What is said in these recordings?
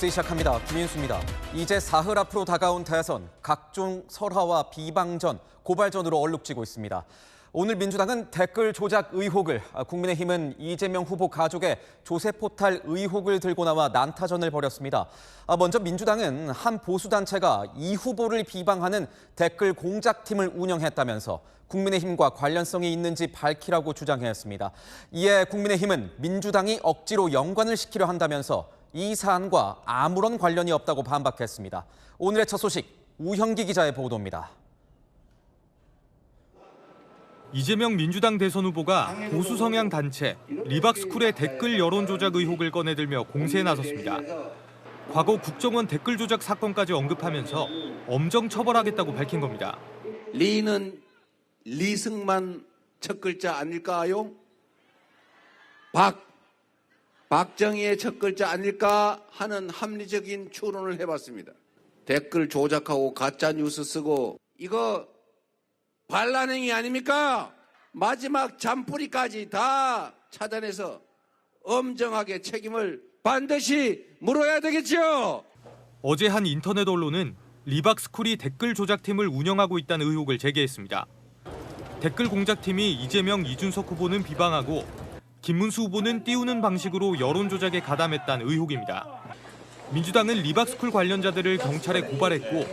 뉴스 시작합니다. 김윤수입니다. 이제 사흘 앞으로 다가온 대선, 각종 설화와 비방전, 고발전으로 얼룩지고 있습니다. 오늘 민주당은 댓글 조작 의혹을, 국민의힘은 이재명 후보 가족의 조세 포탈 의혹을 들고 나와 난타전을 벌였습니다. 먼저 민주당은 한 보수단체가 이 후보를 비방하는 댓글 공작팀을 운영했다면서 국민의힘과 관련성이 있는지 밝히라고 주장했습니다. 이에 국민의힘은 민주당이 억지로 연관을 시키려 한다면서 이 사안과 아무런 관련이 없다고 반박했습니다. 오늘의 첫 소식, 우형기 기자의 보도입니다. 이재명 민주당 대선 후보가 보수 성향 단체 리박스쿨의 댓글 여론 조작 의혹을 꺼내들며 공세에 나섰습니다. 과거 국정원 댓글 조작 사건까지 언급하면서 엄정 처벌하겠다고 밝힌 겁니다. 리는 리승만 첫 글자 아닐까요? 박정희의 첫 글자 아닐까 하는 합리적인 추론을 해봤습니다. 댓글 조작하고 가짜 뉴스 쓰고 이거 반란행위 아닙니까? 마지막 잔뿌리까지 다 찾아내서 엄정하게 책임을 반드시 물어야 되겠죠. 어제 한 인터넷 언론은 리박스쿨이 댓글 조작팀을 운영하고 있다는 의혹을 제기했습니다. 댓글 공작팀이 이재명, 이준석 후보는 비방하고 김문수 후보는 띄우는 방식으로 여론 조작에 가담했다는 의혹입니다. 민주당은 리박스쿨 관련자들을 경찰에 고발했고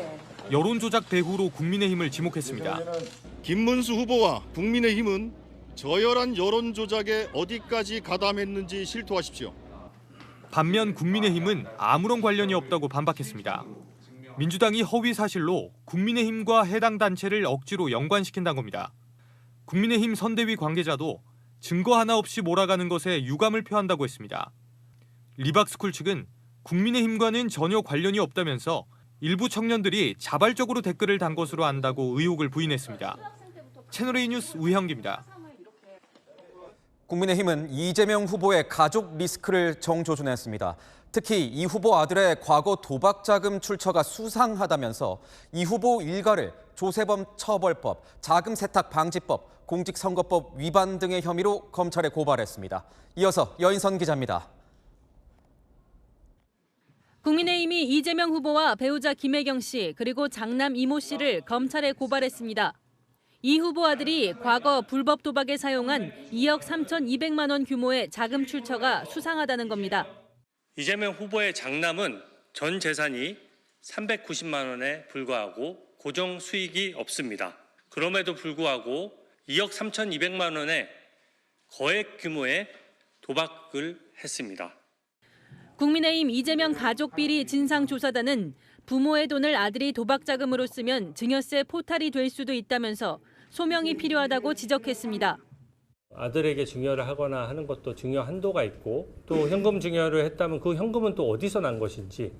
여론 조작 배후로 국민의힘을 지목했습니다. 김문수 후보와 국민의힘은 저열한 여론 조작에 어디까지 가담했는지 실토하십시오. 반면 국민의힘은 아무런 관련이 없다고 반박했습니다. 민주당이 허위 사실로 국민의힘과 해당 단체를 억지로 연관시킨다는 겁니다. 국민의힘 선대위 관계자도 증거 하나 없이 몰아가는 것에 유감을 표한다고 했습니다. 리박스쿨 측은 국민의힘과는 전혀 관련이 없다면서 일부 청년들이 자발적으로 댓글을 단 것으로 안다고 의혹을 부인했습니다. 채널A 뉴스 우형기입니다. 국민의힘은 이재명 후보의 가족 리스크를 정조준했습니다. 특히 이 후보 아들의 과거 도박 자금 출처가 수상하다면서 이 후보 일가를 조세범 처벌법, 자금 세탁 방지법, 공직선거법 위반 등의 혐의로 검찰에 고발했습니다. 이어서 여인선 기자입니다. 국민의힘이 이재명 후보와 배우자 김혜경 씨 그리고 장남 이모 씨를 검찰에 고발했습니다. 이 후보 아들이 과거 불법 도박에 사용한 2억 3,200만 원 규모의 자금 출처가 수상하다는 겁니다. 이재명 후보의 장남은 전 재산이 390만 원에 불과하고 고정 수익이 없습니다. 그럼에도 불구하고 2억 3,200만 원의 거액 규모의 도박을 했습니다. 국민의힘 이재명 가족비리 진상조사단은 부모의 돈을 아들이 도박 자금으로 쓰면 증여세 포탈이 될 수도 있다면서 소명이 필요하다고 지적했습니다. 아들에게 증여를 하거나 하는 것도 증여 한도가 있고 또 현금 증여를 했다면 그 현금은 또 어디서 난 것인지.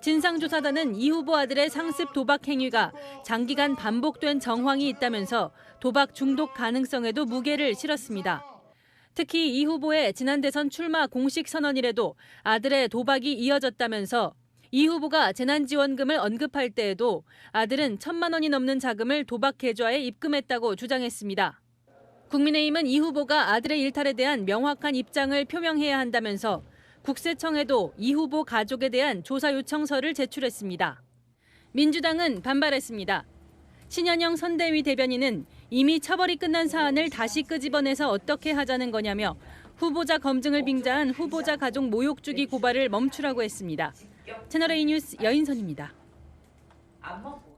진상조사단은 이 후보 아들의 상습 도박 행위가 장기간 반복된 정황이 있다면서 도박 중독 가능성에도 무게를 실었습니다. 특히 이 후보의 지난 대선 출마 공식 선언일에도 아들의 도박이 이어졌다면서 이 후보가 재난지원금을 언급할 때에도 아들은 1,000만 원이 넘는 자금을 도박 계좌에 입금했다고 주장했습니다. 국민의힘은 이 후보가 아들의 일탈에 대한 명확한 입장을 표명해야 한다면서 국세청에도 이 후보 가족에 대한 조사 요청서를 제출했습니다. 민주당은 반발했습니다. 신현영 선대위 대변인은 이미 처벌이 끝난 사안을 다시 끄집어내서 어떻게 하자는 거냐며 후보자 검증을 빙자한 후보자 가족 모욕 주기 고발을 멈추라고 했습니다. 채널A 뉴스 여인선입니다.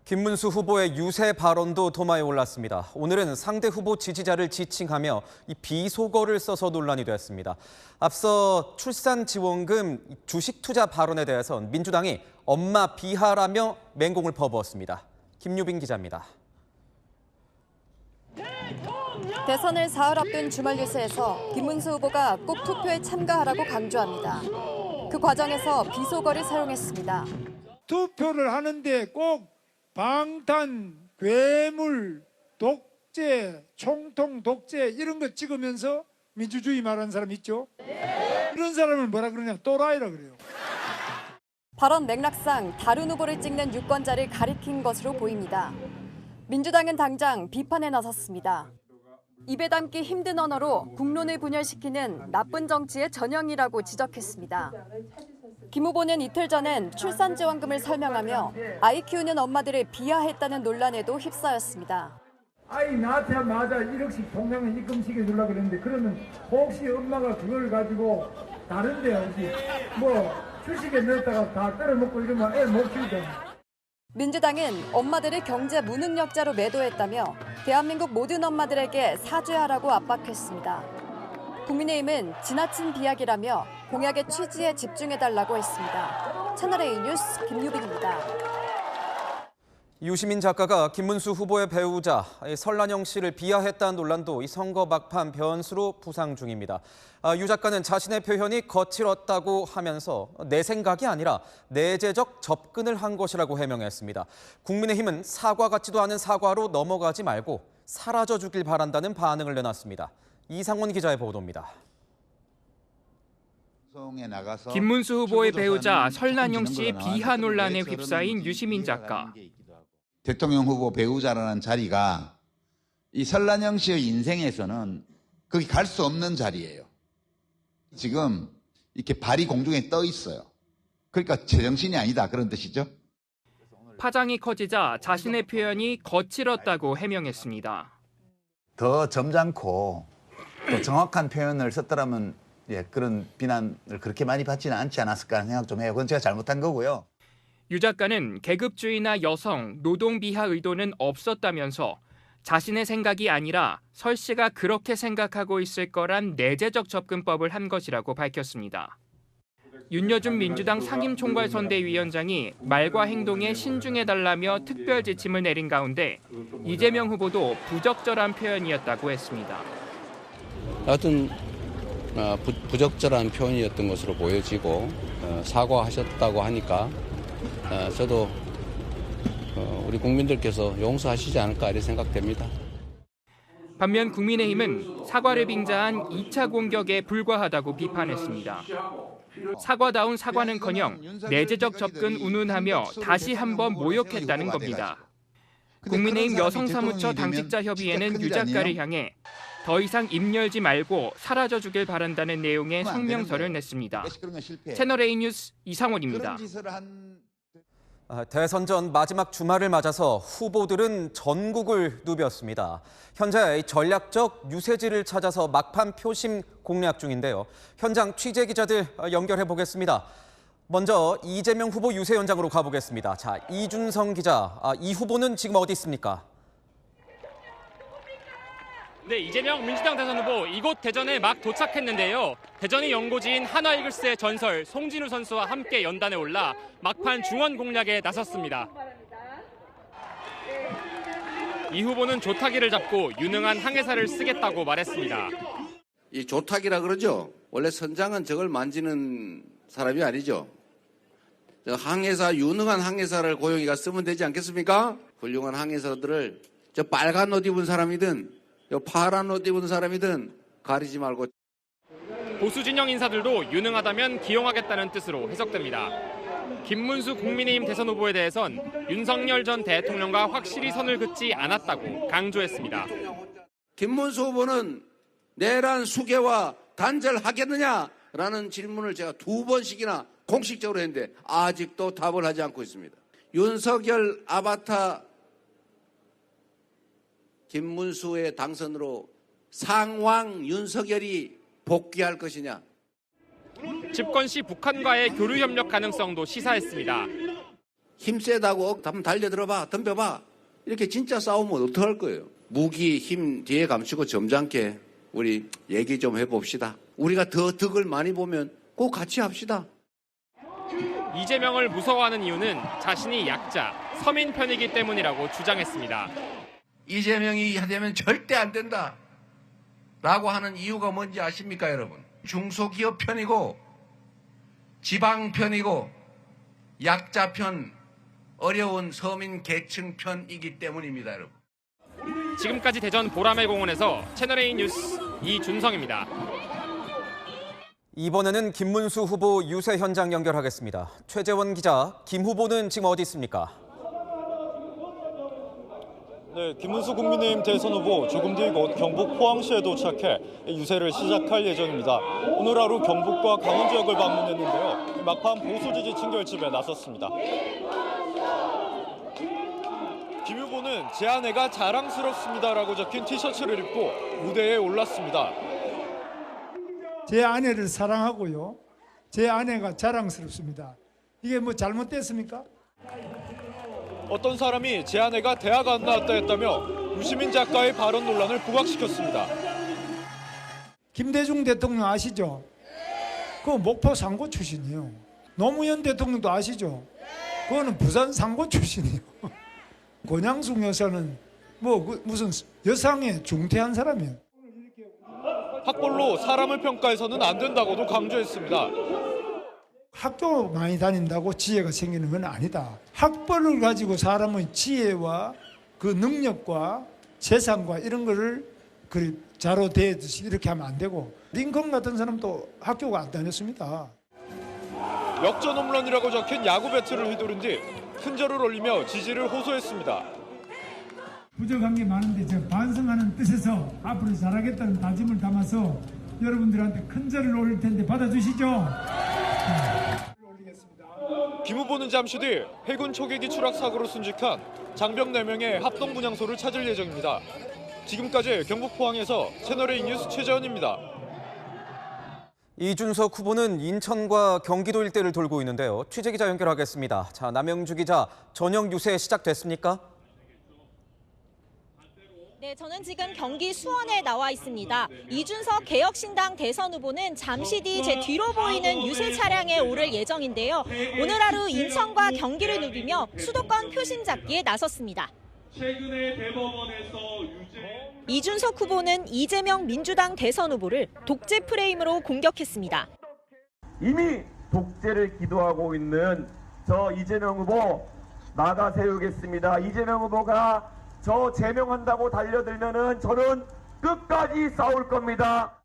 김문수 후보의 유세 발언도 도마에 올랐습니다. 오늘은 상대 후보 지지자를 지칭하며 이 비속어를 써서 논란이 됐습니다. 앞서 출산지원금 주식 투자 발언에 대해선 민주당이 엄마 비하라며 맹공을 퍼부었습니다. 김유빈 기자입니다. 대선을 사흘 앞둔 주말 유세에서 김문수 후보가 꼭 투표에 참가하라고 강조합니다. 그 과정에서 비속어를 사용했습니다. 투표를 하는데 꼭 방탄, 괴물, 독재, 총통 독재 이런 거 찍으면서 민주주의 말하는 사람 있죠? 이런 사람을 뭐라 그러냐? 또라이라 그래요. 발언 맥락상 다른 후보를 찍는 유권자를 가리킨 것으로 보입니다. 민주당은 당장 비판에 나섰습니다. 입에 담기 힘든 언어로 국론을 분열시키는 나쁜 정치의 전형이라고 지적했습니다. 김 후보는 이틀 전엔 출산지원금을 설명하며 아이 키우는 엄마들을 비하했다는 논란에도 휩싸였습니다. 아이 낳자마자 1억씩 통장에 입금시켜 주려고 그랬는데 그러면 혹시 엄마가 그걸 가지고 다른 데 어디 뭐 주식에 넣었다가 다 떨어먹고 이러면 애 못 키우잖아. 민주당은 엄마들을 경제 무능력자로 매도했다며 대한민국 모든 엄마들에게 사죄하라고 압박했습니다. 국민의힘은 지나친 비약이라며 공약의 취지에 집중해달라고 했습니다. 채널A 뉴스 김유빈입니다. 유시민 작가가 김문수 후보의 배우자 설란영 씨를 비하했다는 논란도 이 선거 막판 변수로 부상 중입니다. 유 작가는 자신의 표현이 거칠었다고 하면서 내 생각이 아니라 내재적 접근을 한 것이라고 해명했습니다. 국민의힘은 사과 같지도 않은 사과로 넘어가지 말고 사라져 주길 바란다는 반응을 내놨습니다. 이상원 기자의 보도입니다. 김문수 후보의 배우자 설란영 씨의 비하 논란에 휩싸인 유시민 작가. 대통령 후보 배우자라는 자리가 이 설란영 씨의 인생에서는 거기 갈 수 없는 자리예요. 지금 이렇게 발이 공중에 떠 있어요. 그러니까 제정신이 아니다 그런 뜻이죠. 파장이 커지자 자신의 표현이 거칠었다고 해명했습니다. 더 점잖고 또 정확한 표현을 썼더라면 그런 비난을 그렇게 많이 받지는 않지 않았을까 하는 생각 좀 해요. 그건 제가 잘못한 거고요. 유 작가는 계급주의나 여성, 노동 비하 의도는 없었다면서 자신의 생각이 아니라 설 씨가 그렇게 생각하고 있을 거란 내재적 접근법을 한 것이라고 밝혔습니다. 윤여준 민주당 상임총괄선대위원장이 말과 행동에 신중해달라며 특별 지침을 내린 가운데 이재명 후보도 부적절한 표현이었다고 했습니다. 하여튼 부적절한 표현이었던 것으로 보여지고 사과하셨다고 하니까 저도 우리 국민들께서 용서하시지 않을까 이렇게 생각됩니다. 반면 국민의힘은 사과를 빙자한 2차 공격에 불과하다고 비판했습니다. 사과다운 사과는커녕 내재적 접근 운운하며 다시 한번 모욕했다는 겁니다. 국민의힘 여성사무처 당직자협의회는 유 작가를 향해 더 이상 입 열지 말고 사라져 주길 바란다는 내용의 성명서를 냈습니다. 채널A 뉴스 이상원입니다. 대선 전 마지막 주말을 맞아서 후보들은 전국을 누볐습니다. 현재 전략적 유세지를 찾아서 막판 표심 공략 중인데요. 현장 취재 기자들 연결해 보겠습니다. 먼저 이재명 후보 유세 현장으로 가보겠습니다. 자, 이준성 기자, 이 후보는 지금 어디 있습니까? 네, 이재명 민주당 대선 후보 이곳 대전에 막 도착했는데요. 대전의 연고지인 한화이글스의 전설 송진우 선수와 함께 연단에 올라 막판 중원 공략에 나섰습니다. 이 후보는 조타기를 잡고 유능한 항해사를 쓰겠다고 말했습니다. 이 조타기라 그러죠. 원래 선장은 저걸 만지는 사람이 아니죠. 항해사, 유능한 항해사를 고용이가 쓰면 되지 않겠습니까? 훌륭한 항해사들을 저 빨간 옷 입은 사람이든 파란 옷 입은 사람이든 가리지 말고. 보수 진영 인사들도 유능하다면 기용하겠다는 뜻으로 해석됩니다. 김문수 국민의힘 대선 후보에 대해선 윤석열 전 대통령과 확실히 선을 긋지 않았다고 강조했습니다. 김문수 후보는 내란 수개와 단절하겠느냐라는 질문을 제가 2번씩이나 공식적으로 했는데 아직도 답을 하지 않고 있습니다. 윤석열 아바타 김문수의 당선으로 상왕 윤석열이 복귀할 것이냐. 집권 시 북한과의 교류 협력 가능성도 시사했습니다. 힘 세다고 한번 달려들어봐, 덤벼봐. 이렇게 진짜 싸우면 어떡할 거예요. 무기, 힘 뒤에 감추고 점잖게 우리 얘기 좀 해봅시다. 우리가 더 덕을 많이 보면 꼭 같이 합시다. 이재명을 무서워하는 이유는 자신이 약자, 서민 편이기 때문이라고 주장했습니다. 이재명이 하려면 절대 안 된다 라고 하는 이유가 뭔지 아십니까, 여러분? 중소기업 편이고 지방 편이고 약자 편, 어려운 서민 계층 편이기 때문입니다, 여러분. 지금까지 대전 보라매 공원에서 채널A 뉴스 이준성입니다. 이번에는 김문수 후보 유세 현장 연결하겠습니다. 최재원 기자, 김 후보는 지금 어디 있습니까? 네, 김문수 국민의힘 대선 후보 조금 뒤 곧 경북 포항시에 도착해 유세를 시작할 예정입니다. 오늘 하루 경북과 강원 지역을 방문했는데요. 막판 보수 지지 친결집에 나섰습니다. 김 후보는 제 아내가 자랑스럽습니다라고 적힌 티셔츠를 입고 무대에 올랐습니다. 제 아내를 사랑하고요. 제 아내가 자랑스럽습니다. 이게 뭐 잘못됐습니까? 어떤 사람이 제 아내가 대학 안 나왔다 했다며 유시민 작가의 발언 논란을 부각시켰습니다. 김대중 대통령 아시죠? 그 목포 상고 출신이에요. 노무현 대통령도 아시죠? 그거는 부산 상고 출신이에요. 권양숙 여사는 무슨 여상에 중퇴한 사람이에요. 학벌로 사람을 평가해서는 안 된다고도 강조했습니다. 학교 많이 다닌다고 지혜가 생기는 건 아니다. 학벌을 가지고 사람의 지혜와 그 능력과 재산과 이런 거를 자로 대듯이 이렇게 하면 안 되고, 링컨 같은 사람도 학교가 안 다녔습니다. 역전 홈런이라고 적힌 야구 배트를 휘두른 뒤 큰절을 올리며 지지를 호소했습니다. 부족한 게 많은데 제가 반성하는 뜻에서 앞으로 잘하겠다는 다짐을 담아서 여러분들한테 큰 절을 올릴 텐데 받아주시죠. 김 후보는 잠시 뒤 해군 초계기 추락 사고로 순직한 장병 4명의 합동 분향소를 찾을 예정입니다. 지금까지 경북 포항에서 채널A 뉴스 최재원입니다. 이준석 후보는 인천과 경기도 일대를 돌고 있는데요. 취재기자 연결하겠습니다. 자, 남영주 기자, 전역 유세 시작됐습니까? 네, 저는 지금 경기 수원에 나와 있습니다. 이준석 개혁신당 대선 후보는 잠시 뒤 제 뒤로 보이는 유세 차량에 오를 예정인데요. 오늘 하루 인천과 경기를 누비며 수도권 표심 잡기에 나섰습니다. 최근에 대법원에서 이준석 후보는 이재명 민주당 대선 후보를 독재 프레임으로 공격했습니다. 이미 독재를 기도하고 있는 저 이재명 후보 나가 세우겠습니다. 이재명 후보가 저 제명한다고 달려들면은 저는 끝까지 싸울 겁니다.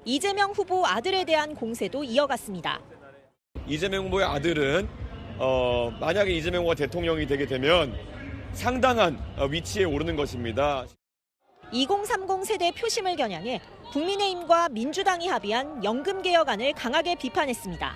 이재명 후보 아들에 대한 공세도 이어갔습니다. 이재명 후보의 아들은 만약에 이재명 후보가 대통령이 되게 되면 상당한 위치에 오르는 것입니다. 2030 세대 표심을 겨냥해 국민의힘과 민주당이 합의한 연금개혁안을 강하게 비판했습니다.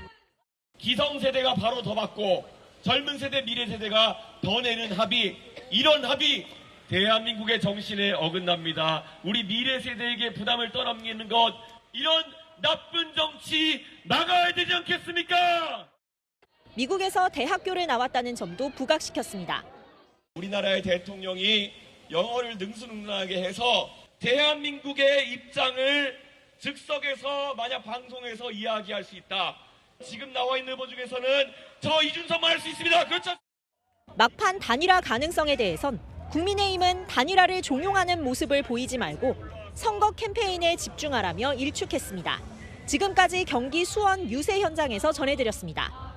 기성세대가 바로 더 받고 젊은 세대, 미래 세대가 더 내는 합의, 이런 합의 대한민국의 정신에 어긋납니다. 우리 미래 세대에게 부담을 떠넘기는 것, 이런 나쁜 정치 막아야 되지 않겠습니까? 미국에서 대학교를 나왔다는 점도 부각시켰습니다. 우리나라의 대통령이 영어를 능수능란하게 해서 대한민국의 입장을 즉석에서 만약 방송에서 이야기할 수 있다. 지금 나와 있는 후보 중에서는 저 이준석만 할 수 있습니다. 그렇죠? 막판 단일화 가능성에 대해선 국민의힘은 단일화를 종용하는 모습을 보이지 말고 선거 캠페인에 집중하라며 일축했습니다. 지금까지 경기 수원 유세 현장에서 전해드렸습니다.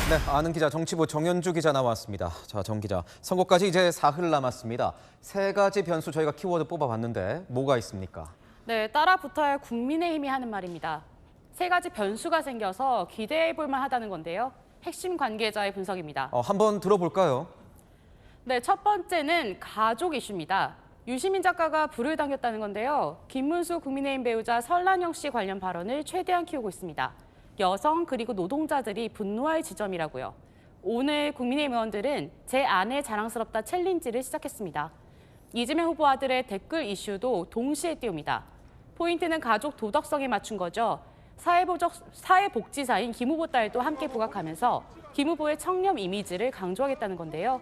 네, 아는 기자 정치부 정현주 기자 나왔습니다. 자, 정 기자, 선거까지 이제 사흘 남았습니다. 세 가지 변수 저희가 키워드 뽑아봤는데 뭐가 있습니까? 네, 따라 붙어야 국민의힘이 하는 말입니다. 세 가지 변수가 생겨서 기대해 볼 만하다는 건데요. 핵심 관계자의 분석입니다. 한번 들어볼까요? 네, 첫 번째는 가족 이슈입니다. 유시민 작가가 불을 당겼다는 건데요. 김문수 국민의힘 배우자 설란영 씨 관련 발언을 최대한 키우고 있습니다. 여성 그리고 노동자들이 분노할 지점이라고요. 오늘 국민의힘 의원들은 제 아내 자랑스럽다 챌린지를 시작했습니다. 이재명 후보 아들의 댓글 이슈도 동시에 띄웁니다. 포인트는 가족 도덕성에 맞춘 거죠. 사회복지사인 김 후보 딸도 함께 부각하면서 김 후보의 청렴 이미지를 강조하겠다는 건데요.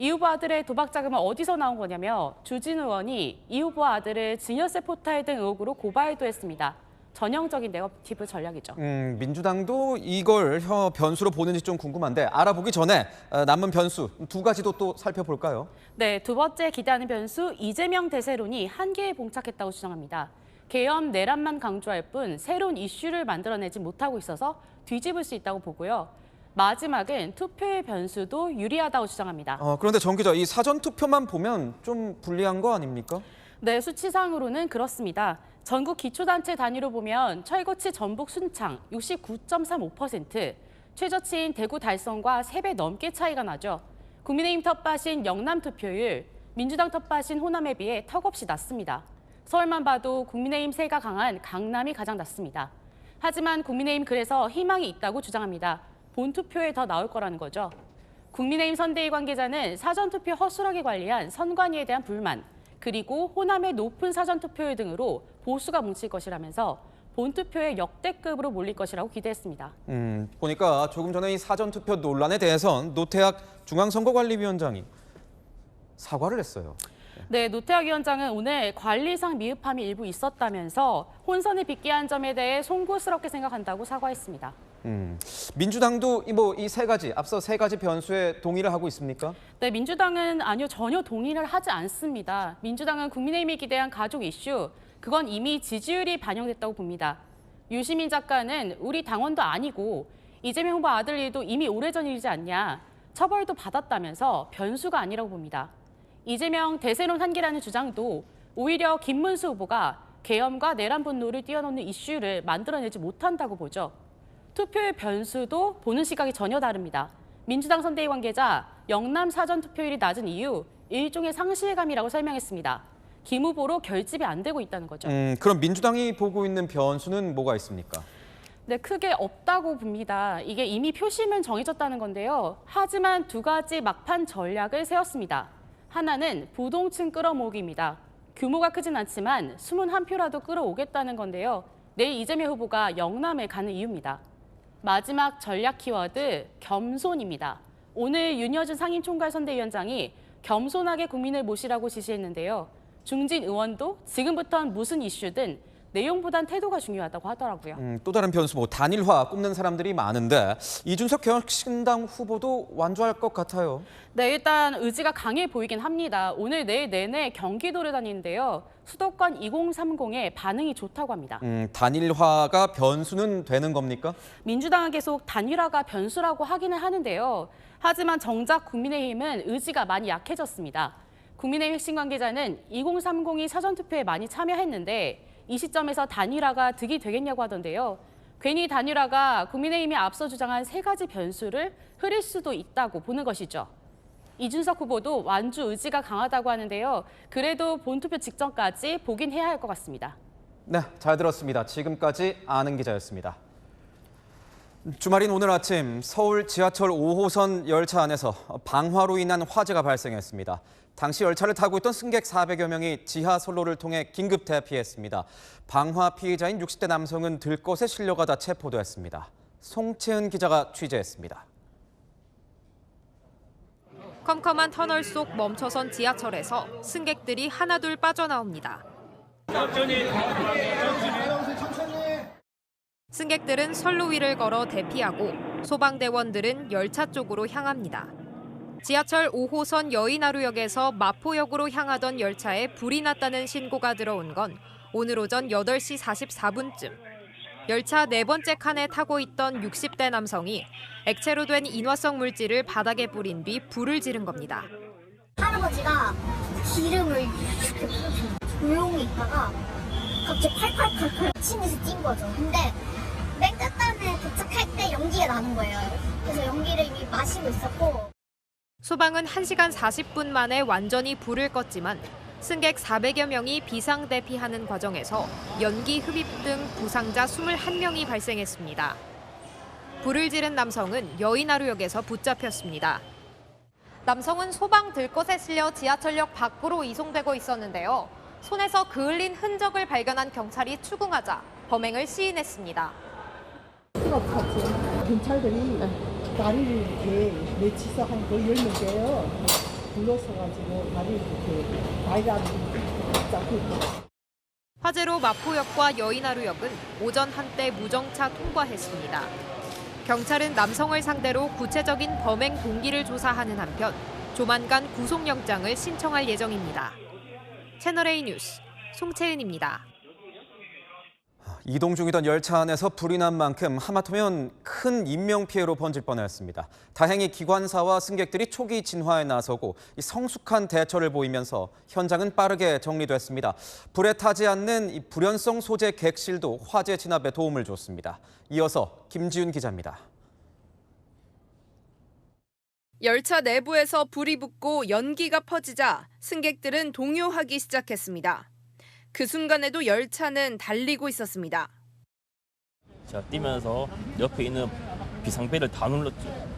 이 후보 아들의 도박 자금은 어디서 나온 거냐며 주진우 의원이 이 후보 아들을 증여세 포탈 등 의혹으로 고발도 했습니다. 전형적인 네거티브 전략이죠. 민주당도 이걸 변수로 보는지 좀 궁금한데 알아보기 전에 남은 변수 두 가지도 또 살펴볼까요? 네, 두 번째 기대하는 변수 이재명 대세론이 한계에 봉착했다고 주장합니다. 계엄 내란만 강조할 뿐 새로운 이슈를 만들어내지 못하고 있어서 뒤집을 수 있다고 보고요. 마지막은 투표의 변수도 유리하다고 주장합니다. 그런데 정 기자, 이 사전 투표만 보면 좀 불리한 거 아닙니까? 네, 수치상으로는 그렇습니다. 전국 기초단체 단위로 보면 철거치 전북 순창 69.35%, 최저치인 대구 달성과 3배 넘게 차이가 나죠. 국민의힘 텃밭인 영남 투표율, 민주당 텃밭인 호남에 비해 턱없이 낮습니다. 서울만 봐도 국민의힘 세가 강한 강남이 가장 낮습니다. 하지만 국민의힘 그래서 희망이 있다고 주장합니다. 본투표에 더 나올 거라는 거죠. 국민의힘 선대위 관계자는 사전투표 허술하게 관리한 선관위에 대한 불만, 그리고 호남의 높은 사전투표율 등으로 보수가 뭉칠 것이라면서 본투표에 역대급으로 몰릴 것이라고 기대했습니다. 보니까 조금 전에 이 사전투표 논란에 대해선 노태학 중앙선거관리위원장이 사과를 했어요. 네, 노태학 위원장은 오늘 관리상 미흡함이 일부 있었다면서 혼선이 빚게 한 점에 대해 송구스럽게 생각한다고 사과했습니다. 민주당도 이 세 가지, 앞서 세 가지 변수에 동의를 하고 있습니까? 네, 민주당은 아니요, 전혀 동의를 하지 않습니다. 민주당은 국민의힘이 기대한 가족 이슈, 그건 이미 지지율이 반영됐다고 봅니다. 유시민 작가는 우리 당원도 아니고 이재명 후보 아들 일도 이미 오래전 일이지 않냐, 처벌도 받았다면서 변수가 아니라고 봅니다. 이재명 대세론 한계라는 주장도 오히려 김문수 후보가 계엄과 내란 분노를 뛰어넘는 이슈를 만들어내지 못한다고 보죠. 투표율 변수도 보는 시각이 전혀 다릅니다. 민주당 선대위 관계자 영남 사전 투표율이 낮은 이유 일종의 상실감이라고 설명했습니다. 김 후보로 결집이 안 되고 있다는 거죠. 그럼 민주당이 보고 있는 변수는 뭐가 있습니까? 네, 크게 없다고 봅니다. 이게 이미 표심은 정해졌다는 건데요. 하지만 두 가지 막판 전략을 세웠습니다. 하나는 부동층 끌어모으기입니다. 규모가 크진 않지만 숨은 한 표라도 끌어오겠다는 건데요. 내일 이재명 후보가 영남에 가는 이유입니다. 마지막 전략 키워드 겸손입니다. 오늘 윤여준 상임총괄선대위원장이 겸손하게 국민을 모시라고 지시했는데요. 중진 의원도 지금부터는 무슨 이슈든 내용보단 태도가 중요하다고 하더라고요. 또 다른 변수 단일화 꼽는 사람들이 많은데 이준석 개혁신당 후보도 완주할 것 같아요. 네, 일단 의지가 강해 보이긴 합니다. 오늘 내일 내내 경기도를 다니는데요. 수도권 2030에 반응이 좋다고 합니다. 단일화가 변수는 되는 겁니까? 민주당은 계속 단일화가 변수라고 하기는 하는데요. 하지만 정작 국민의힘은 의지가 많이 약해졌습니다. 국민의힘 핵심 관계자는 2030이 사전투표에 많이 참여했는데 이 시점에서 단일화가 득이 되겠냐고 하던데요. 괜히 단일화가 국민의힘이 앞서 주장한 세 가지 변수를 흐릴 수도 있다고 보는 것이죠. 이준석 후보도 완주 의지가 강하다고 하는데요. 그래도 본투표 직전까지 보긴 해야 할 것 같습니다. 네, 잘 들었습니다. 지금까지 아는 기자였습니다. 주말인 오늘 아침 서울 지하철 5호선 열차 안에서 방화로 인한 화재가 발생했습니다. 당시 열차를 타고 있던 승객 400여 명이 지하 선로를 통해 긴급 대피했습니다. 방화 피해자인 60대 남성은 들것에 실려가다 체포됐습니다. 송채은 기자가 취재했습니다. 컴컴한 터널 속 멈춰선 지하철에서 승객들이 하나둘 빠져나옵니다. 승객들은 선로 위를 걸어 대피하고 소방대원들은 열차 쪽으로 향합니다. 지하철 5호선 여의나루역에서 마포역으로 향하던 열차에 불이 났다는 신고가 들어온 건 오늘 오전 8시 44분쯤. 열차 네 번째 칸에 타고 있던 60대 남성이 액체로 된 인화성 물질을 바닥에 뿌린 뒤 불을 지른 겁니다. 할아버지가 기름을 조용히 있다가 갑자기 팔팔팔팔 치면서 뛴 거죠. 근데 맨 끝단에 도착할 때 연기가 나는 거예요. 그래서 연기를 이미 마시고 있었고. 소방은 1시간 40분 만에 완전히 불을 껐지만 승객 400여 명이 비상 대피하는 과정에서 연기 흡입 등 부상자 21명이 발생했습니다. 불을 지른 남성은 여의나루역에서 붙잡혔습니다. 남성은 소방 들것에 실려 지하철역 밖으로 이송되고 있었는데요. 손에서 그을린 흔적을 발견한 경찰이 추궁하자 범행을 시인했습니다. 경찰들이 다리를 이렇게 내치서 한 거의 10명이에요. 불러서가지고 다리를 이렇게 다리를 잡고 있고. 화재로 마포역과 여의나루역은 오전 한때 무정차 통과했습니다. 경찰은 남성을 상대로 구체적인 범행 동기를 조사하는 한편 조만간 구속영장을 신청할 예정입니다. 채널A 뉴스 송채은입니다. 이동 중이던 열차 안에서 불이 난 만큼 하마터면 큰 인명피해로 번질 뻔했습니다. 다행히 기관사와 승객들이 초기 진화에 나서고 성숙한 대처를 보이면서 현장은 빠르게 정리됐습니다. 불에 타지 않는 이 불연성 소재 객실도 화재 진압에 도움을 줬습니다. 이어서 김지윤 기자입니다. 열차 내부에서 불이 붙고 연기가 퍼지자 승객들은 동요하기 시작했습니다. 그 순간에도 열차는 달리고 있었습니다. 제가 뛰면서 옆에 있는 비상벨을 다 눌렀죠.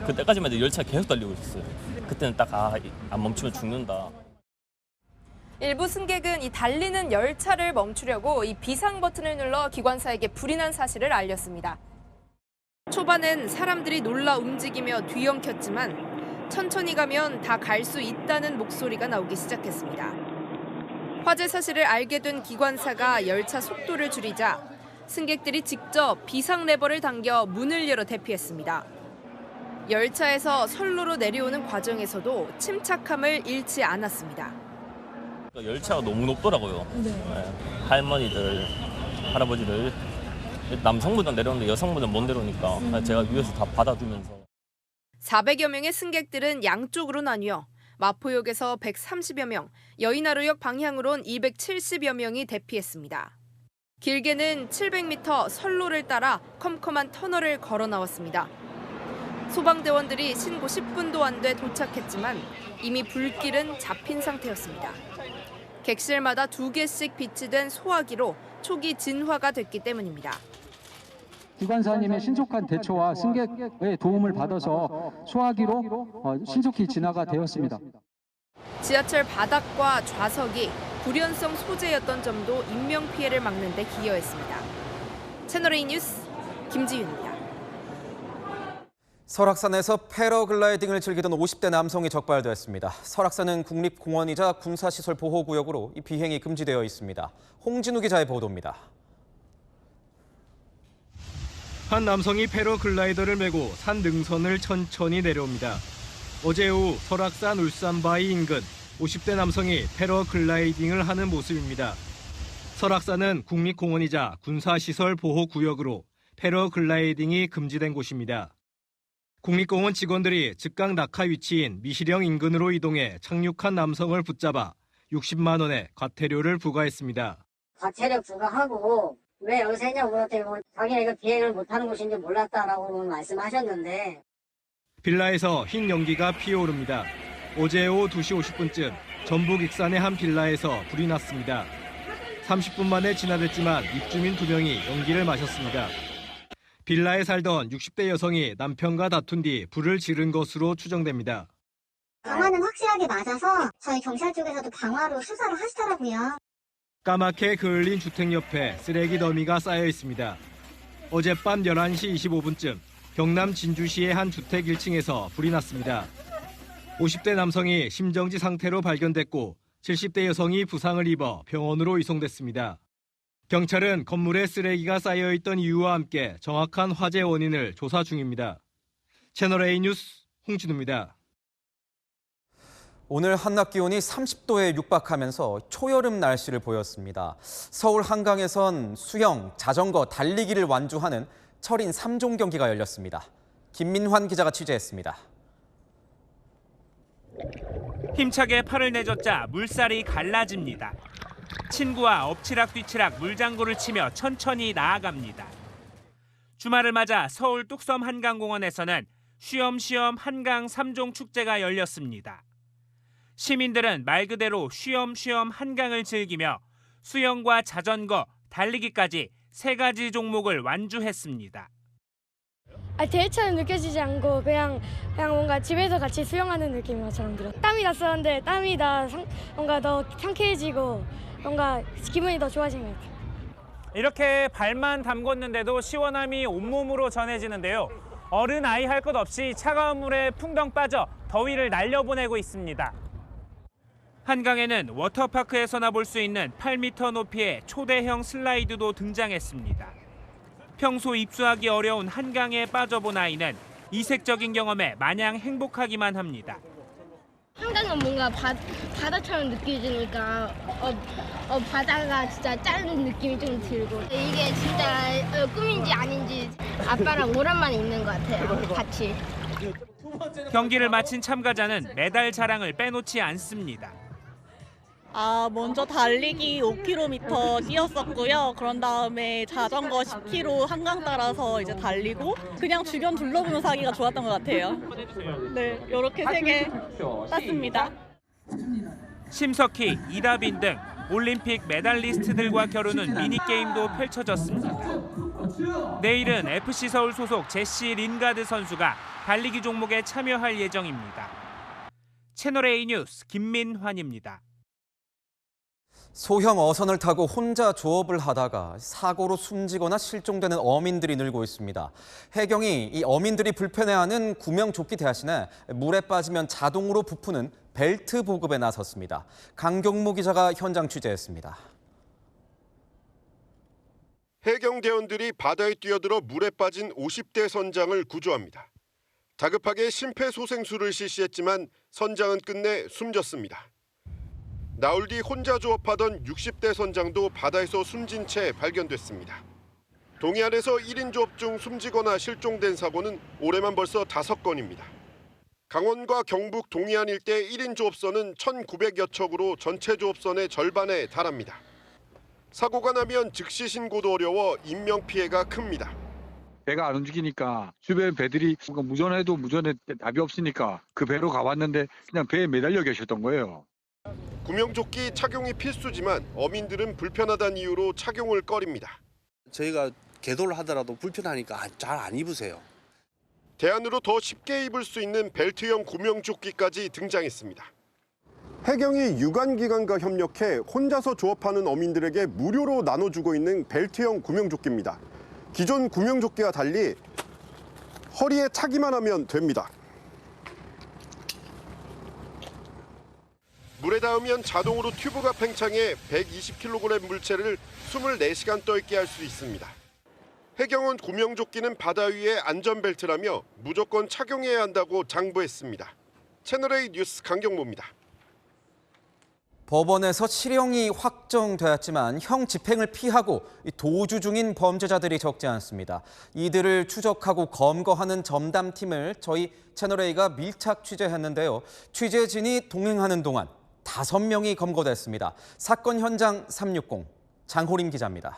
그때까지만 해도 열차 계속 달리고 있었어요. 그때는 딱 안 멈추면 죽는다. 일부 승객은 이 달리는 열차를 멈추려고 이 비상 버튼을 눌러 기관사에게 불이 난 사실을 알렸습니다. 초반엔 사람들이 놀라 움직이며 뒤엉켰지만 천천히 가면 다 갈 수 있다는 목소리가 나오기 시작했습니다. 화재 사실을 알게 된 기관사가 열차 속도를 줄이자 승객들이 직접 비상 레버를 당겨 문을 열어 대피했습니다. 열차에서 선로로 내려오는 과정에서도 침착함을 잃지 않았습니다. 열차가 너무 높더라고요. 할머니들, 할아버지들, 남성분은 내려오는데 여성분은 못 내려오니까 제가 위에서 다 받아주면서. 400여 명의 승객들은 양쪽으로 나뉘어 마포역에서 130여 명, 여의나루역 방향으론 270여 명이 대피했습니다. 길게는 700m 선로를 따라 컴컴한 터널을 걸어 나왔습니다. 소방대원들이 신고 10분도 안 돼 도착했지만 이미 불길은 잡힌 상태였습니다. 객실마다 2개씩 비치된 소화기로 초기 진화가 됐기 때문입니다. 기관사님의 신속한 대처와 승객의 도움을 받아서 소화기로 신속히 진화가 되었습니다. 지하철 바닥과 좌석이 불연성 소재였던 점도 인명피해를 막는 데 기여했습니다. 채널A 뉴스 김지윤입니다. 설악산에서 패러글라이딩을 즐기던 50대 남성이 적발됐습니다. 설악산은 국립공원이자 군사시설 보호구역으로 이 비행이 금지되어 있습니다. 홍진우 기자의 보도입니다. 한 남성이 패러글라이더를 메고 산 능선을 천천히 내려옵니다. 어제 오후 설악산 울산바위 인근 50대 남성이 패러글라이딩을 하는 모습입니다. 설악산은 국립공원이자 군사시설 보호구역으로 패러글라이딩이 금지된 곳입니다. 국립공원 직원들이 즉각 낙하 위치인 미시령 인근으로 이동해 착륙한 남성을 붙잡아 60만 원의 과태료를 부과했습니다. 과태료 부과하고 왜 여기서 했냐고 물었더니 자기네가 비행을 못하는 곳인지 몰랐다라고 말씀하셨는데 빌라에서 흰 연기가 피어오릅니다. 어제 오후 2시 50분쯤 전북 익산의 한 빌라에서 불이 났습니다. 30분 만에 진화됐지만 입주민 2명이 연기를 마셨습니다. 빌라에 살던 60대 여성이 남편과 다툰 뒤 불을 지른 것으로 추정됩니다. 방화는 확실하게 맞아서 저희 경찰 쪽에서도 방화로 수사를 하시더라고요. 까맣게 그을린 주택 옆에 쓰레기 더미가 쌓여 있습니다. 어젯밤 11시 25분쯤 경남 진주시의 한 주택 1층에서 불이 났습니다. 50대 남성이 심정지 상태로 발견됐고 70대 여성이 부상을 입어 병원으로 이송됐습니다. 경찰은 건물에 쓰레기가 쌓여있던 이유와 함께 정확한 화재 원인을 조사 중입니다. 채널A 뉴스 홍진우입니다. 오늘 한낮 기온이 30도에 육박하면서 초여름 날씨를 보였습니다. 서울 한강에선 수영, 자전거, 달리기를 완주하는 철인 3종 경기가 열렸습니다. 김민환 기자가 취재했습니다. 힘차게 팔을 내젓자 물살이 갈라집니다. 친구와 엎치락뒤치락 물장구를 치며 천천히 나아갑니다. 주말을 맞아 서울 뚝섬 한강공원에서는 쉬엄쉬엄 한강 3종 축제가 열렸습니다. 시민들은 말 그대로 쉬엄쉬엄 한강을 즐기며 수영과 자전거, 달리기까지 3가지 종목을 완주했습니다. 대회처럼 느껴지지 않고 그냥 뭔가 집에서 같이 수영하는 느낌인 것처럼 들어요. 땀이 났었는데 땀이 뭔가 더 상쾌해지고 뭔가 기분이 더 좋아진 것 같아요. 이렇게 발만 담궜는데도 시원함이 온몸으로 전해지는데요. 어른 아이 할 것 없이 차가운 물에 풍덩 빠져 더위를 날려보내고 있습니다. 한강에는 워터파크에서나 볼 수 있는 8m 높이의 초대형 슬라이드도 등장했습니다. 평소 입수하기 어려운 한강에 빠져본 아이는 이색적인 경험에 마냥 행복하기만 합니다. 한강은 뭔가 바다처럼 느껴지니까 바다가 진짜 다른 느낌이 좀 들고 이게 진짜 꿈인지 아닌지 아빠랑 오랜만에 있는 것 같아요. 같이. 경기를 마친 참가자는 메달 자랑을 빼놓지 않습니다. 먼저 달리기 5km 뛰었었고요. 그런 다음에 자전거 10km 한강 따라서 이제 달리고 그냥 주변 둘러보면서 하기가 좋았던 것 같아요. 네, 이렇게 3개 땄습니다. 심석희, 이다빈 등 올림픽 메달리스트들과 겨루는 미니게임도 펼쳐졌습니다. 내일은 FC 서울 소속 제시 린가드 선수가 달리기 종목에 참여할 예정입니다. 채널A 뉴스 김민환입니다. 소형 어선을 타고 혼자 조업을 하다가 사고로 숨지거나 실종되는 어민들이 늘고 있습니다. 해경이 이 어민들이 불편해하는 구명조끼 대신에 물에 빠지면 자동으로 부푸는 벨트 보급에 나섰습니다. 강경무 기자가 현장 취재했습니다. 해경대원들이 바다에 뛰어들어 물에 빠진 50대 선장을 구조합니다. 다급하게 심폐소생술을 실시했지만 선장은 끝내 숨졌습니다. 나흘 뒤 혼자 조업하던 60대 선장도 바다에서 숨진 채 발견됐습니다. 동해안에서 1인 조업 중 숨지거나 실종된 사고는 올해만 벌써 5건입니다. 강원과 경북 동해안 일대 1인 조업선은 1,900여 척으로 전체 조업선의 절반에 달합니다. 사고가 나면 즉시 신고도 어려워 인명피해가 큽니다. 배가 안 움직이니까 주변 배들이 무전해도 무전에 답이 없으니까 그 배로 가봤는데 그냥 배에 매달려 계셨던 거예요. 구명조끼 착용이 필수지만 어민들은 불편하다는 이유로 착용을 꺼립니다. 저희가 계도를 하더라도 불편하니까 잘 안 입으세요. 대안으로 더 쉽게 입을 수 있는 벨트형 구명조끼까지 등장했습니다. 해경이 유관기관과 협력해 혼자서 조업하는 어민들에게 무료로 나눠주고 있는 벨트형 구명조끼입니다. 기존 구명조끼와 달리 허리에 차기만 하면 됩니다. 물에 닿으면 자동으로 튜브가 팽창해 120kg 물체를 24시간 떠있게 할 수 있습니다. 해경은 구명조끼는 바다 위의 안전벨트라며 무조건 착용해야 한다고 당부했습니다. 채널A 뉴스 강경모입니다. 법원에서 실형이 확정되었지만 형 집행을 피하고 도주 중인 범죄자들이 적지 않습니다. 이들을 추적하고 검거하는 전담팀을 저희 채널A가 밀착 취재했는데요. 취재진이 동행하는 동안 5명이 검거됐습니다. 사건 현장 360 장호림 기자입니다.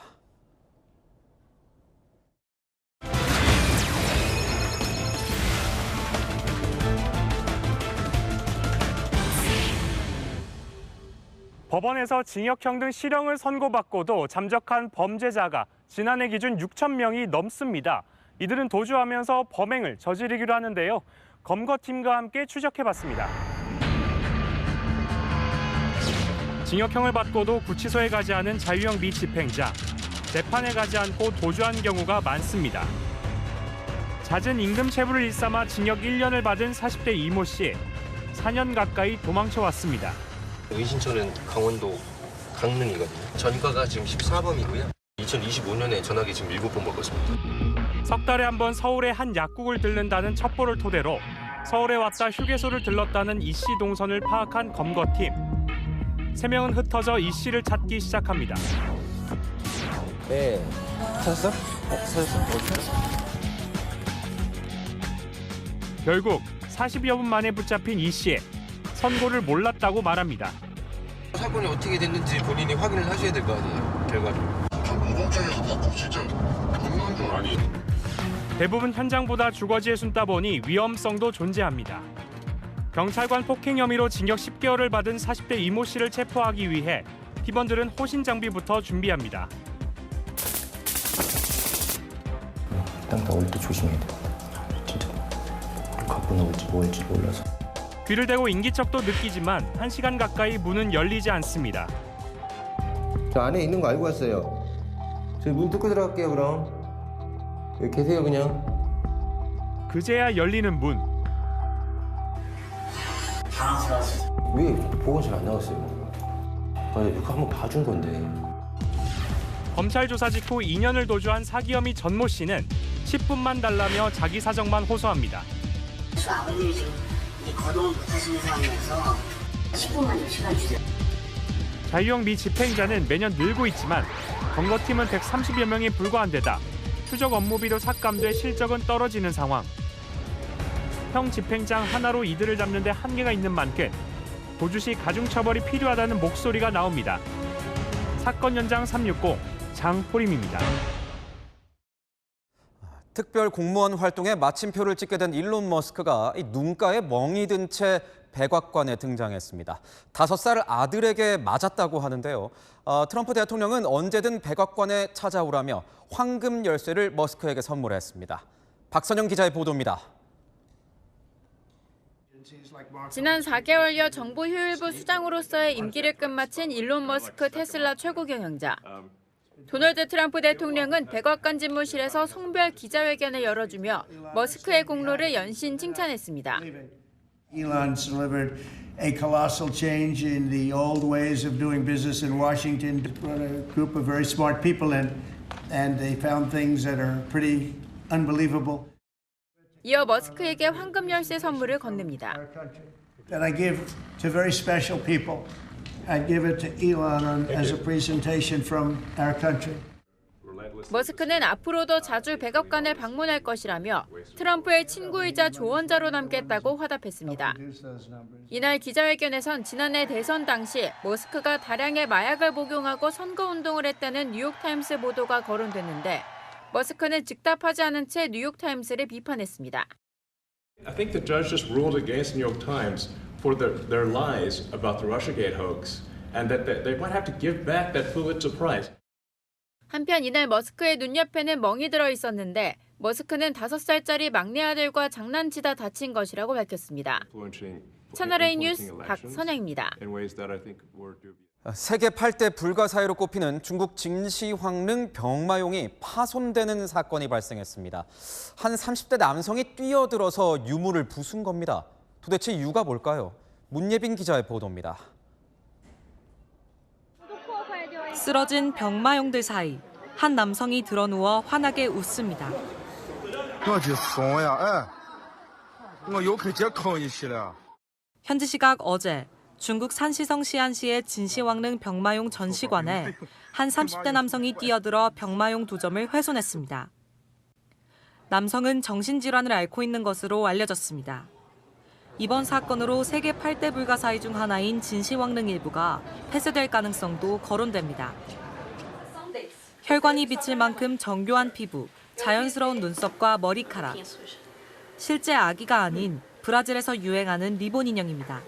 법원에서 징역형 등 실형을 선고받고도 잠적한 범죄자가 지난해 기준 6,000명이 넘습니다. 이들은 도주하면서 범행을 저지르기로 하는데요. 검거팀과 함께 추적해봤습니다. 징역형을 받고도 구치소에 가지 않은 자유형 미집행자. 재판에 가지 않고 도주한 경우가 많습니다. 잦은 임금 체불을 일삼아 징역 1년을 받은 40대 이모 씨. 4년 가까이 도망쳐왔습니다. 의신처는 강원도 강릉이거든요. 전과가 지금 14범이고요. 2025년에 전화기 지금 7번 먹었습니다. 석 달에 한 번 서울의 한 약국을 들른다는 첩보를 토대로 서울에 왔다 휴게소를 들렀다는 이 씨 동선을 파악한 검거팀. 3명은 흩어져 이 씨를 찾기 시작합니다. 네. 찾았어? 찾았어. 결국 40여 분 만에 붙잡힌 이 씨. 선고를 몰랐다고 말합니다. 사건이 어떻게 됐는지 본인이 확인을 하셔야 될 거 아니에요, 결과를. 무공장에서 받고 진짜 겁난 줄 아니. 대부분 현장보다 주거지에 숨다 보니 위험성도 존재합니다. 경찰관 폭행 혐의로 징역 10개월을 받은 40대 이모 씨를 체포하기 위해 팀원들은 호신 장비부터 준비합니다. 땅 나올 때 조심해야 돼. 진짜. 갖고 나올지 뭐 할지 몰라서. 귀를 대고 인기척도 느끼지만 1시간 가까이 문은 열리지 않습니다. 저 안에 있는 거 알고 왔어요. 저희 문 뚫고 들어갈게요, 그럼. 여기 계세요, 그냥. 그제야 열리는 문. 왜 보건실 안 나갔어요? 아니, 그거 한번 봐준 건데. 검찰 조사 직후 2년을 도주한 사기 혐의 전모 씨는 10분만 달라며 자기 사정만 호소합니다. 아버님이 지금 거동을 못하시는 상황이라서 10분만 좀 시간 주세요. 자유형 미집행자는 매년 늘고 있지만 검거팀은 130여 명이 불과한 데다 추적 업무비도 삭감돼 실적은 떨어지는 상황. 형 집행장 하나로 이들을 잡는 데 한계가 있는 만큼 도주시 가중처벌이 필요하다는 목소리가 나옵니다. 사건 현장 360 장포림입니다. 특별 공무원 활동에 마침표를 찍게 된 일론 머스크가 눈가에 멍이 든 채 백악관에 등장했습니다. 5살 아들에게 맞았다고 하는데요. 트럼프 대통령은 언제든 백악관에 찾아오라며 황금 열쇠를 머스크에게 선물했습니다. 박선영 기자의 보도입니다. 지난 4개월여 정보효율부 수장으로서의 임기를 끝마친 일론 머스크 테슬라 최고 경영자. 도널드 트럼프 대통령은 백악관 집무실에서 송별 기자회견을 열어주며 머스크의 공로를 연신 칭찬했습니다. Elon's delivered a colossal change in the old ways of doing business in Washington. Brought a group of very smart people in, and they found things that are pretty unbelievable. 이어 머스크에게 황금 열쇠 선물을 건넵니다. That I give to very special people. I give it to Elon as a presentation from our country. 머스크는 앞으로도 자주 백악관을 방문할 것이라며 트럼프의 친구이자 조언자로 남겠다고 화답했습니다. 이날 기자회견에선 지난해 대선 당시 머스크가 다량의 마약을 복용하고 선거운동을 했다는 뉴욕타임스 보도가 거론됐는데 머스크는 즉답하지 않은 채 뉴욕타임스를 비판했습니다. I think the judge just ruled against New York Times for their lies about the Russiagate hoax and that they might have to give back that Pulitzer Prize. 한편 이날 머스크의 눈 옆에는 멍이 들어 있었는데 머스크는 5살짜리 막내 아들과 장난치다 다친 것이라고 밝혔습니다. 채널A 뉴스 박선영입니다. 세계 8대 불가사의로 꼽히는 중국 진시황릉 병마용이 파손되는 사건이 발생했습니다. 한 30대 남성이 뛰어들어서 유물을 부순 겁니다. 도대체 이유가 뭘까요? 문예빈 기자의 보도입니다. 쓰러진 병마용들 사이 한 남성이 드러누워 환하게 웃습니다. 현지 시각 어제 중국 산시성 시안시의 진시황릉 병마용 전시관에 한 30대 남성이 뛰어들어 병마용 2점을 훼손했습니다. 남성은 정신질환을 앓고 있는 것으로 알려졌습니다. 이번 사건으로 세계 8대 불가사의 중 하나인 진시황릉 일부가 폐쇄될 가능성도 거론됩니다. 혈관이 비칠 만큼 정교한 피부, 자연스러운 눈썹과 머리카락. 실제 아기가 아닌 브라질에서 유행하는 리본 인형입니다.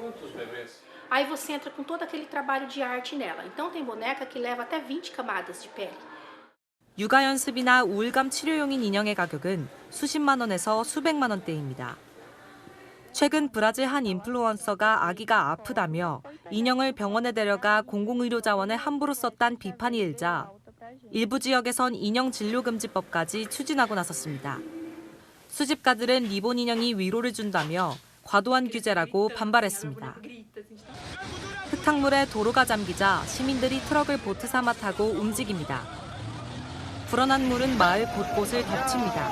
Aí você entra com todo aquele trabalho de arte nela. Então tem boneca que leva até 20 camadas de pele. 육아 연습이나 우울감 치료용인 인형의 가격은 수십만 원에서 수백만 원대입니다. 최근 브라질 한 인플루언서가 아기가 아프다며 인형을 병원에 데려가 공공의료 자원을 함부로 썼다는 비판이 일자 일부 지역에선 인형 진료금지법까지 추진하고 나섰습니다. 수집가들은 리본 인형이 위로를 준다며 과도한 규제라고 반발했습니다. 흙탕물에 도로가 잠기자 시민들이 트럭을 보트 삼아 타고 움직입니다. 불어난 물은 마을 곳곳을 덮칩니다.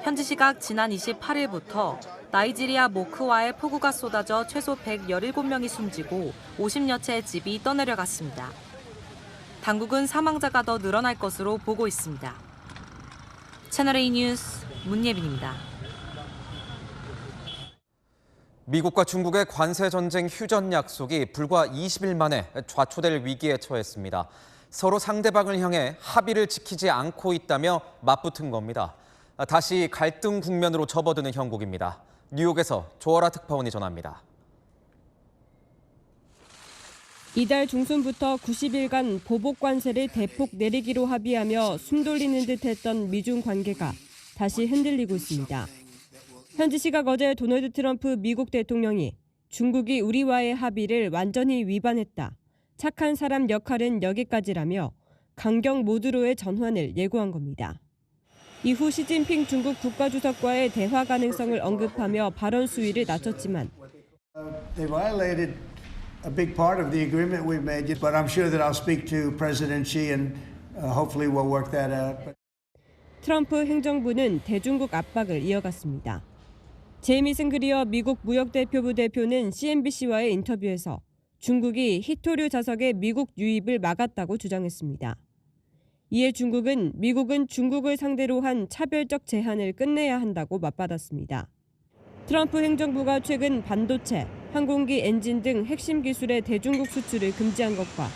현지 시각 지난 28일부터 나이지리아 모크와에 폭우가 쏟아져 최소 117명이 숨지고 50여 채의 집이 떠내려갔습니다. 당국은 사망자가 더 늘어날 것으로 보고 있습니다. 채널A 뉴스 문예빈입니다. 미국과 중국의 관세 전쟁 휴전 약속이 불과 20일 만에 좌초될 위기에 처했습니다. 서로 상대방을 향해 합의를 지키지 않고 있다며 맞붙은 겁니다. 다시 갈등 국면으로 접어드는 형국입니다. 뉴욕에서 조아라 특파원이 전합니다. 이달 중순부터 90일간 보복 관세를 대폭 내리기로 합의하며 숨 돌리는 듯했던 미중 관계가 다시 흔들리고 있습니다. 현지 시각 어제 도널드 트럼프 미국 대통령이 중국이 우리와의 합의를 완전히 위반했다. 착한 사람 역할은 여기까지라며 강경 모드로의 전환을 예고한 겁니다. 이후 시진핑 중국 국가주석과의 대화 가능성을 언급하며 발언 수위를 낮췄지만 They violated a big part of the agreement we made, but I'm sure that I'll speak to President Xi and hopefully we'll work that out. 트럼프 행정부는 대중국 압박을 이어갔습니다. 제이미슨 그리어 미국 무역대표부 대표는 CNBC와의 인터뷰에서 중국이 히토류 자석의 미국 유입을 막았다고 주장했습니다. 이에 중국은 미국은 중국을 상대로 한 차별적 제한을 끝내야 한다고 맞받았습니다. 트럼프 행정부가 최근 반도체, 항공기 엔진 등 핵심 기술의 대중국 수출을 금지한 것과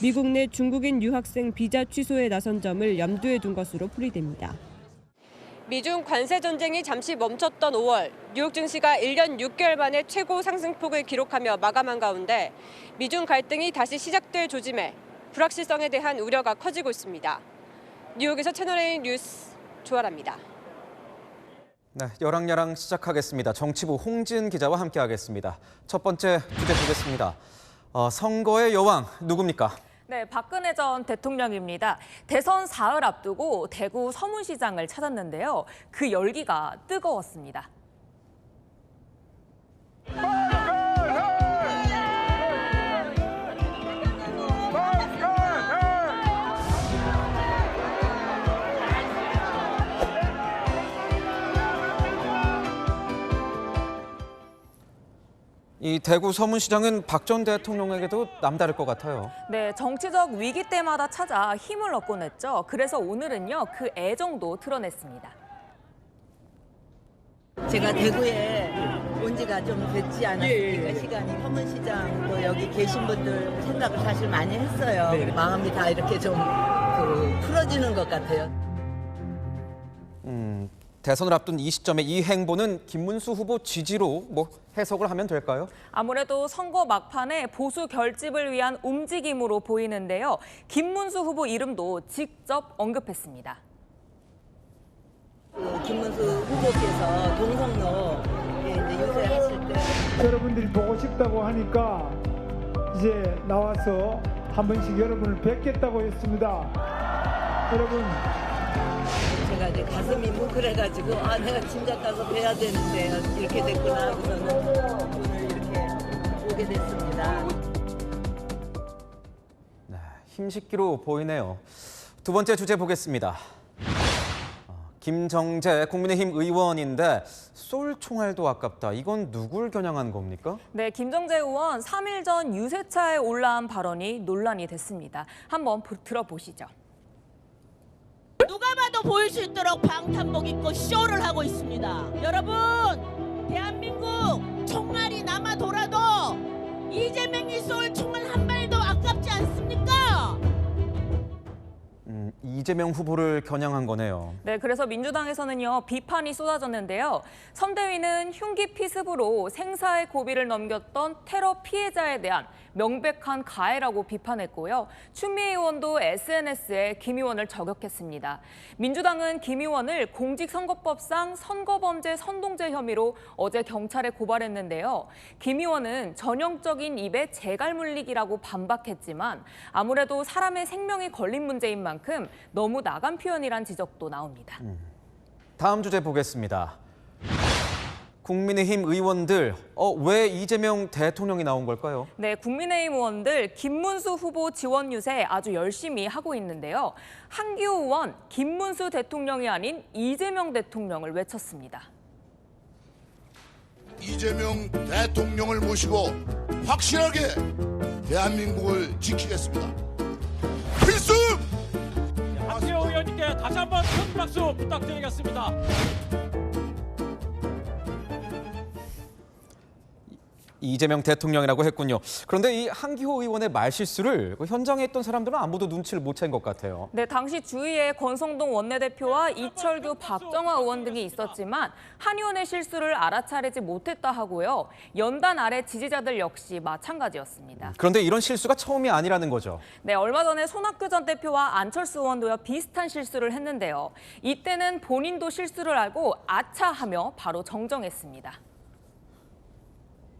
미국 내 중국인 유학생 비자 취소에 나선 점을 염두에 둔 것으로 풀이됩니다. 미중 관세 전쟁이 잠시 멈췄던 5월, 뉴욕 증시가 1년 6개월 만에 최고 상승폭을 기록하며 마감한 가운데 미중 갈등이 다시 시작될 조짐에 불확실성에 대한 우려가 커지고 있습니다. 뉴욕에서 채널A 뉴스 조아라입니다. 네, 열왕야랑 시작하겠습니다. 정치부 홍진 기자와 함께하겠습니다. 첫 번째 주제 보겠습니다. 선거의 여왕 누굽니까? 네, 박근혜 전 대통령입니다. 대선 사흘 앞두고 대구 서문시장을 찾았는데요. 그 열기가 뜨거웠습니다. 이 대구 서문시장은 박 전 대통령에게도 남다를 것 같아요. 네, 정치적 위기 때마다 찾아 힘을 얻곤 했죠. 그래서 오늘은요, 그 애정도 드러냈습니다. 제가 대구에 온 지가 좀 됐지 않았습니까? 시간이 서문시장도 여기 계신 분들 생각을 사실 많이 했어요. 마음이 다 이렇게 좀 풀어지는 것 같아요. 대선을 앞둔 이 시점에 이 행보는 김문수 후보 지지로 해석을 하면 될까요? 아무래도 선거 막판에 보수 결집을 위한 움직임으로 보이는데요. 김문수 후보 이름도 직접 언급했습니다. 김문수 후보께서 동성로 이제 유세하실 때 여러분들이 보고 싶다고 하니까 이제 나와서 한 번씩 여러분을 뵙겠다고 했습니다. 여러분. 제가 이제 가슴이 뭉클해가지고 내가 진작 가서 뵈야 되는데 이렇게 됐구나 하고서는 오늘 이렇게 오게 됐습니다. 네, 힘식기로 보이네요. 두 번째 주제 보겠습니다. 김정재 국민의힘 의원인데 쏠 총알도 아깝다. 이건 누굴 겨냥한 겁니까? 네, 김정재 의원 3일 전 유세차에 올라온 발언이 논란이 됐습니다. 한번 들어보시죠. 누가 봐도 보일 수 있도록 방탄복 입고 쇼를 하고 있습니다. 여러분, 대한민국 총알이 남아 돌아도 이재명이 쏠 총알 한 발도 아깝지 않습니까? 이재명 후보를 겨냥한 거네요. 네, 그래서 민주당에서는요, 비판이 쏟아졌는데요. 선대위는 흉기 피습으로 생사의 고비를 넘겼던 테러 피해자에 대한 명백한 가해라고 비판했고요. 추미애 의원도 SNS에 김 의원을 저격했습니다. 민주당은 김 의원을 공직선거법상 선거범죄 선동죄 혐의로 어제 경찰에 고발했는데요. 김 의원은 전형적인 입에 재갈 물리기라고 반박했지만 아무래도 사람의 생명이 걸린 문제인 만큼 너무 나간 표현이란 지적도 나옵니다. 다음 주제 보겠습니다. 국민의힘 의원들, 왜 이재명 대통령이 나온 걸까요? 네, 국민의힘 의원들 김문수 후보 지원 유세 아주 열심히 하고 있는데요. 한기호 의원, 김문수 대통령이 아닌 이재명 대통령을 외쳤습니다. 이재명 대통령을 모시고 확실하게 대한민국을 지키겠습니다. 필수! 한기호 의원님께 다시 한번 큰 박수 부탁드리겠습니다. 이재명 대통령이라고 했군요. 그런데 이 한기호 의원의 말실수를 현장에 있던 사람들은 아무도 눈치를 못 챈 것 같아요. 네, 당시 주위에 권성동 원내대표와 이철규, 박정화 의원 등이 있었지만 한 의원의 실수를 알아차리지 못했다 하고요. 연단 아래 지지자들 역시 마찬가지였습니다. 그런데 이런 실수가 처음이 아니라는 거죠. 네, 얼마 전에 손학규 전 대표와 안철수 의원도요, 비슷한 실수를 했는데요. 이때는 본인도 실수를 알고 아차하며 바로 정정했습니다.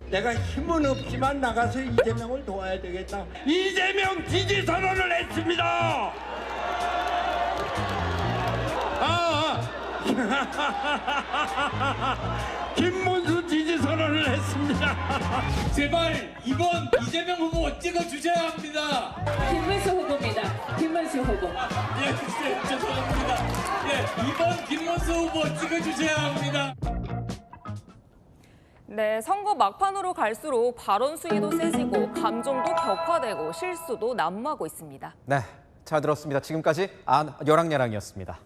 내가 힘은 없지만 나가서 이재명을 도와야 되겠다. 이재명 지지 선언을 했습니다. 김문수 지지 선언을 했습니다. 제발 이번 이재명 후보 찍어주셔야 합니다. 김문수 후보입니다. 김문수 후보. 예, 죄송합니다. 예, 이번 김문수 후보 찍어주셔야 합니다. 네, 선거 막판으로 갈수록 발언 수위도 세지고 감정도 격화되고 실수도 난무하고 있습니다. 네, 잘 들었습니다. 지금까지 열왕야랑이었습니다.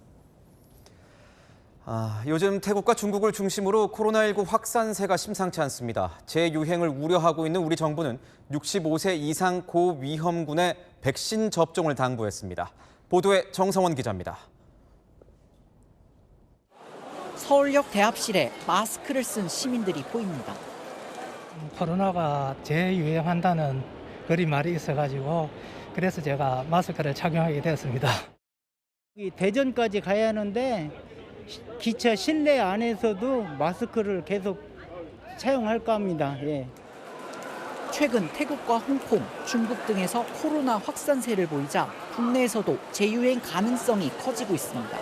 요즘 태국과 중국을 중심으로 코로나19 확산세가 심상치 않습니다. 재유행을 우려하고 있는 우리 정부는 65세 이상 고위험군의 백신 접종을 당부했습니다. 보도에 정성원 기자입니다. 서울역 대합실에 마스크를 쓴 시민들이 보입니다. 코로나가 재유행한다는 그리 말이 있어가지고 그래서 제가 마스크를 착용하게 되었습니다. 대전까지 가야 하는데 기차 실내 안에서도 마스크를 계속 사용할까 합니다. 예. 최근 태국과 홍콩, 중국 등에서 코로나 확산세를 보이자 국내에서도 재유행 가능성이 커지고 있습니다.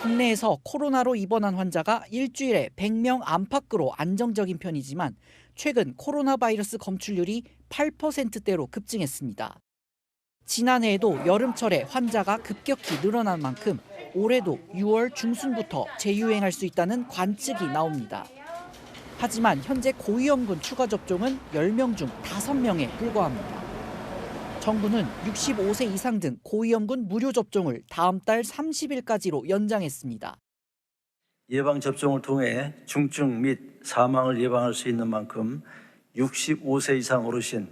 국내에서 코로나로 입원한 환자가 일주일에 100명 안팎으로 안정적인 편이지만 최근 코로나 바이러스 검출률이 8%대로 급증했습니다. 지난해에도 여름철에 환자가 급격히 늘어난 만큼 올해도 6월 중순부터 재유행할 수 있다는 관측이 나옵니다. 하지만 현재 고위험군 추가 접종은 10명 중 5명에 불과합니다. 정부는 65세 이상 등 고위험군 무료 접종을 다음 달 30일까지로 연장했습니다. 예방접종을 통해 중증 및 사망을 예방할 수 있는 만큼 65세 이상 어르신,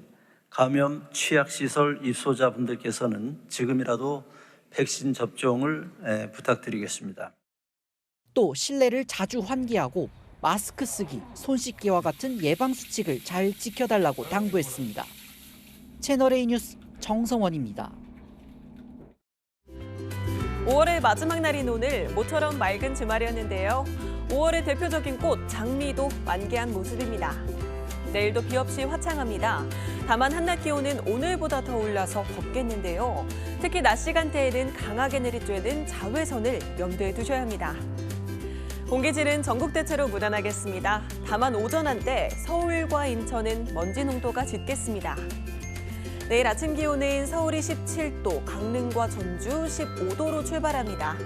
감염 취약시설 입소자분들께서는 지금이라도 백신 접종을 부탁드리겠습니다. 또 실내를 자주 환기하고 마스크 쓰기, 손 씻기와 같은 예방수칙을 잘 지켜달라고 당부했습니다. 채널A 뉴스 정성원입니다. 5월의 마지막 날인 오늘 모처럼 맑은 주말이었는데요. 5월의 대표적인 꽃 장미도 만개한 모습입니다. 내일도 비 없이 화창합니다. 다만 한낮 기온은 오늘보다 더 올라서 덥겠는데요. 특히 낮 시간대에는 강하게 내리쬐는 자외선을 염두에 두셔야 합니다. 공기질은 전국 대체로 무난하겠습니다. 다만 오전 한때 서울과 인천은 먼지 농도가 짙겠습니다. 내일 아침 기온은 서울이 17도, 강릉과 전주 15도로 출발합니다.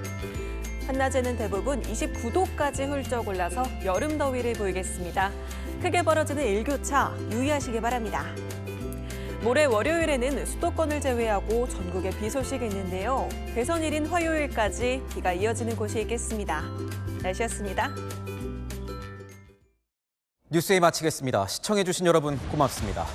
한낮에는 대부분 29도까지 훌쩍 올라서 여름 더위를 보이겠습니다. 크게 벌어지는 일교차 유의하시기 바랍니다. 모레 월요일에는 수도권을 제외하고 전국에 비 소식이 있는데요. 대선일인 화요일까지 비가 이어지는 곳이 있겠습니다. 날씨였습니다. 뉴스에 마치겠습니다. 시청해주신 여러분 고맙습니다.